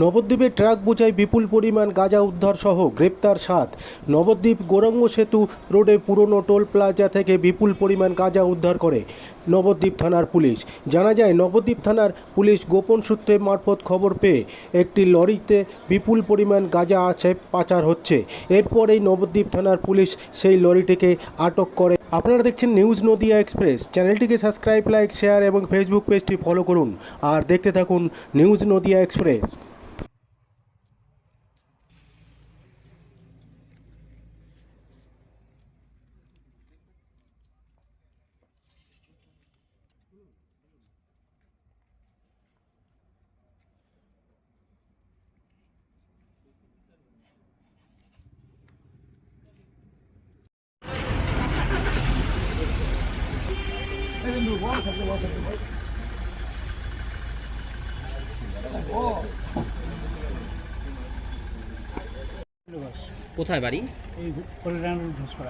নবদ্বীপে ট্রাক বোঝাই বিপুল পরিমাণ গাঁজা উদ্ধার সহ গ্রেপ্তার 7। নবদ্বীপ গৌরাঙ্গ সেতু রোডে পুরনো টোল প্লাজা থেকে বিপুল পরিমাণ গাঁজা উদ্ধার করে নবদ্বীপ থানার পুলিশ। জানা যায়, নবদ্বীপ থানার পুলিশ গোপন সূত্রে মারফত খবর পেয়ে একটি লরিতে বিপুল পরিমাণ গাঁজা আছে পাচার হচ্ছে। এরপরেই নবদ্বীপ থানার পুলিশ সেই লরিটিকে আটক করে। আপনারা দেখছেন নিউজ নদিয়া এক্সপ্রেস। চ্যানেলটিকে সাবস্ক্রাইব, লাইক, শেয়ার এবং ফেসবুক পেজটি ফলো করুন আর দেখতে থাকুন নিউজ নদিয়া এক্সপ্রেস। কোথায় বাড়ি? এই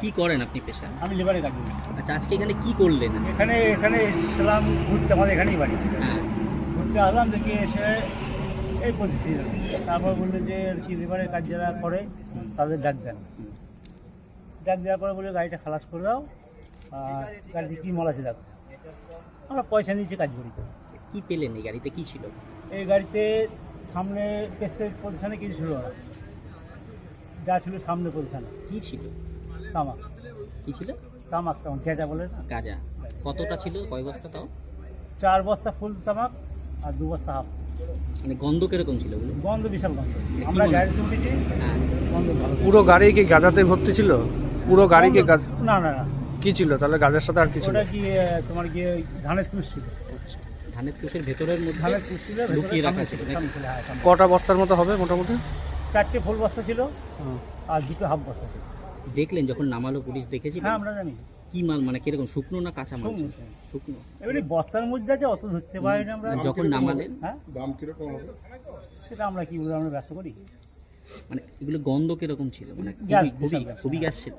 কি করেন আপনি পেশা? আমি লেবারে কাজ করি। আচ্ছা, আজকে এখানে কি করলেন? এখানে এসেছিলাম ঘুরতে, আমাদের এখানেই বাড়ি। হ্যাঁ, ঘুরতে আসলাম, দেখি এসে এই পরিস্থিতি। তারপর বললো যে আর কি লেবারের কাজ যারা করে তাদের ডাক দেন। ডাক দেওয়ার পরে বলে গাড়িটা খালাস করে দাও, আর গাড়িতে কী মাল আছে দেখো। আমরা পয়সা নিয়েছি, কাজ করি। কি পেলেন? এই গাড়িতে কি ছিল? এই গাড়িতে সামনে পেসের পজিশনে কিছু ছিল না, যা ছিল সামনে পজিশনে কি ছিল? তামাক। কি ছিল? তামাক গেঁজা বলে না। গাঁজা। কতটা ছিল? কয় বস্তা তাও? 4 বস্তা ফুল তামাক আর 2 বস্তা হাফ। মানে গন্ধ কিরকম ছিল? গন্ধ বিশাল গন্ধ। কি আমরা মনে- গাড়িতে উঠেছি, হ্যাঁ, গন্ধ ভালো। পুরো গাড়ি কি গাঁজাতে ভর্তি ছিল? পুরো গাড়ি কি গাঁজা? না না না, কি ছিল তাহলে গাঁজার সাথে আর কি ছিল? ওটা কি তোমার গিয়ে ধানের তুষ ছিল। ধানের তুষের ভেতরের মধ্যে ধানের তুষ ছিল, ভেতরে লুকিয়ে রাখা সামনে ছিল। সামনে ছিল, হ্যাঁ, সামনে। কটা বস্তার মতো হবে মোটামুটি? 4টে ফুল বস্তা ছিল আর 2টো হাফ বস্তা ছিল। দেখলেন যখন নামালো পুলিশ? দেখেছিলেন? হ্যাঁ, আমরা জানি। কি মাল, মানে কিরকম? শুকনো না কাঁচা মাল ছিল? শুকনো। শুকনো। এবারে বস্তার মধ্যে আছে, অত ধরতে পারি না আমরা। আর যখন নামালেন? হ্যাঁ, দাম কিরকম হবে সেটা আমরা কি বলবো, আমরা ব্যবসা করি। মানে এগুলো গন্ধ কিরকম ছিল? মানে গ্যাস, খুবই বিশাল গ্যাস। খুবই গ্যাস ছিল।